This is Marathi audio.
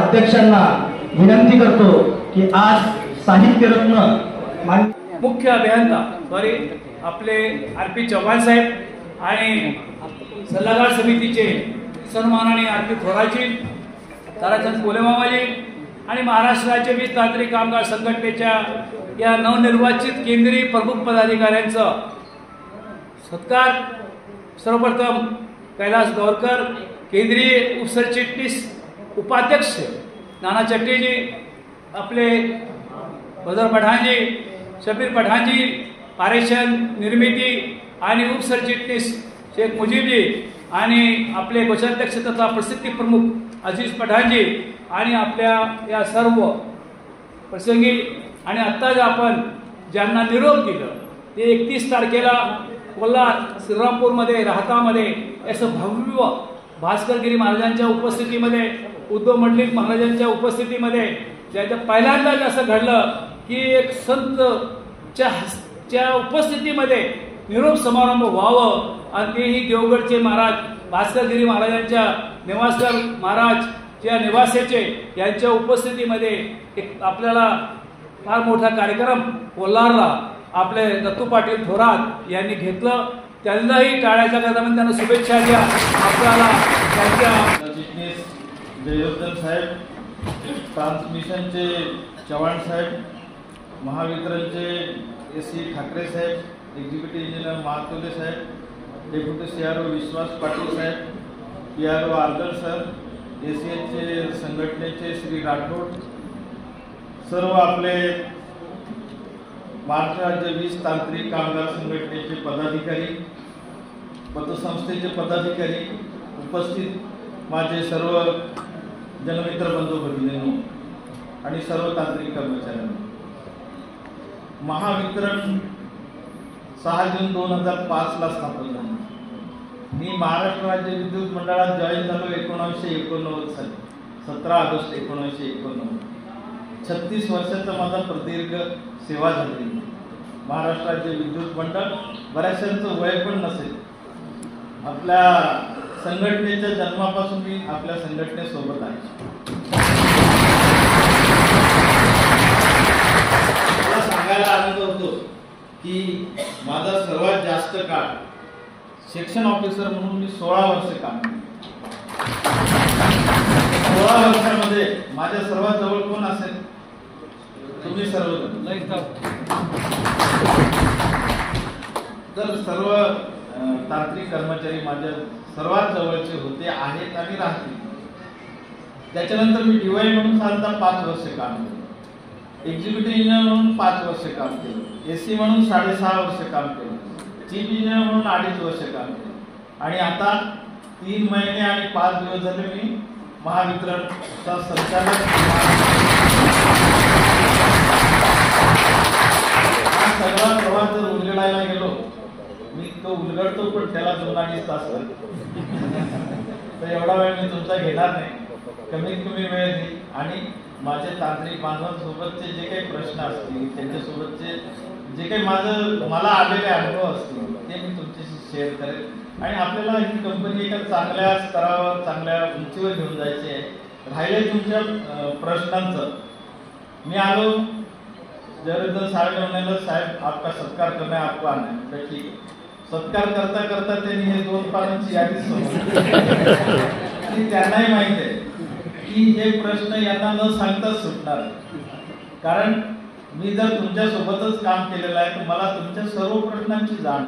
अध्यक्षांना विनंती करतो की आज साहित्यरत्न मुख्य अभियंता आपले आर.पी. चव्हाण साहेब आणि सल्लागार समितीचे सन्माननीय आर.पी. थोराजी, ताराचंद कोलेमामाजी आणि महाराष्ट्र राज्य वीज तांत्रिक कामगार संघटनेच्या या नवनिर्वाचित केंद्रीय प्रमुख पदाधिकाऱ्यांचा सत्कार सर्वप्रथम कैलास गौरकर, केंद्रीय उपसरचिटणीस उपाध्यक्ष नाना चट्टीजी, आपले बदर पठाणजी, शबीर पठाणजी, पारेषण निर्मिती आणि उपसरचिटणीस शेख मुजीबजी आणि आपले कोषाध्यक्ष तथा प्रसिद्धी प्रमुख अजीज पठाणजी आणि आपल्या या सर्व प्रसंगी आणि आत्ताच आपण ज्यांना निरोप दिलं ते 31 तारखेला कोल्हार श्रीरामपूरमध्ये राहतामध्ये असं भव्य भास्करगिरी महाराजांच्या उपस्थितीमध्ये, उद्धव मंडलिक महाराजांच्या उपस्थितीमध्ये ज्याच्या पहिल्यांदाच असं घडलं की एक संतच्या उपस्थितीमध्ये निरोप समारंभ व्हावं आणि तेही देवगडचे महाराज भास्करगिरी महाराजांच्या निवासस्थळ महाराजच्या निवासाचे यांच्या उपस्थितीमध्ये एक आपल्याला फार मोठा कार्यक्रम कोल्हारला आपले दत्तू पाटील थोरात यांनी घेतलं. त्यांनाही टाळ्याच्या गजरामध्ये त्यांना शुभेच्छा द्या. आपल्याला त्यांच्या जयोद्धन साहेब, ट्रान्समिशनचे चव्हाण साहेब, महावितरणचे एस.सी. ठाकरे साहेब, एक्झिक्युटिव्ह इंजिनियर महातोले साहेब, डेप्युटी CRO विश्वास पाटील साहेब, PRO आर्दर सर, ACHचे संघटनेचे श्री राठोड, सर्व आपले महाराष्ट्र राज्य वीज तांत्रिक कामगार संघटनेचे पदाधिकारी, पतसंस्थेचे पदाधिकारी, उपस्थित माझे सर्व जनमित्र बंधू भगिनींनो आणि सर्व तांत्रिक कर्मचाऱ्यांनो, महावितरण 6 जून 2005 ला स्थापन झाले. मी महाराष्ट्र राज्य विद्युत मंडळात जॉईन झालो 1989 साली, 17 ऑगस्ट 1989. 36 वर्षाचा माझा प्रदीर्घ सेवा झाली. महाराष्ट्र राज्य विद्युत मंडळ बऱ्याचशांचं वय पण नसेल. आपल्या संघटनेच्या जन्मापासून मी आपल्या संघटनेसोबत आहे. मला सांगायला आनंद होतो की माझा सर्वात जास्त काळ सेक्शन ऑफिसर म्हणून मी 16 वर्ष काम केले. 16 वर्षामध्ये माझ्या सर्वात जवळ कोण असेल? तुम्ही सर्व. तर सर्व तांत्रिक कर्मचारी माझ्या सर्वात जवळचे होते, आहेत आणि राहतील. त्याच्यानंतर मी DY म्हणून साधारणतः 5 वर्ष काम केलं, एक्झिक्युटिव्ह इंजिनियर म्हणून 5 वर्ष काम केलं, AC म्हणून 6.5 वर्ष काम केलं, चीफ इंजिनियर म्हणून 2.5 वर्ष काम केलं आणि आता 3 महिने आणि 5 दिवस झाले मी महावितरणचा संचालक. हा सगळा प्रवास जर उलगडायला गेलो, मी तो उलगडतो पण त्याला 2-2.5 तास लागतो. तर एवढा वेळ मी तुमचा घेणार नाही, कमीत कमी वेळ देईल आणि माझे तांत्रिक बांधवांसोबतचे जे काही प्रश्न असतील, त्यांच्यासोबतचे जे काही मला आलेले अनुभव असतील ते मी तुमच्याशी शेअर करेन आणि आपल्याला ही कंपनी एका चांगल्या स्तरावर, चांगल्या उंचीवर घेऊन जायची आहे. राहिले तुमच्या प्रश्नांचं, मी आलो जयवर्धन साहेब म्हणाले, साहेब आपका सत्कार करना है, आपको आना है. तर ठीक आहे. सत्कार करता करता त्यांनी हे 2 पानांची यादी आणि त्यांनाही माहित आहे की हे प्रश्न यांना न सांगताच सुटणार, कारण मी जर तुमच्या सोबतच काम केलेलं आहे तर मला तुमच्या सर्व प्रश्नांची जाण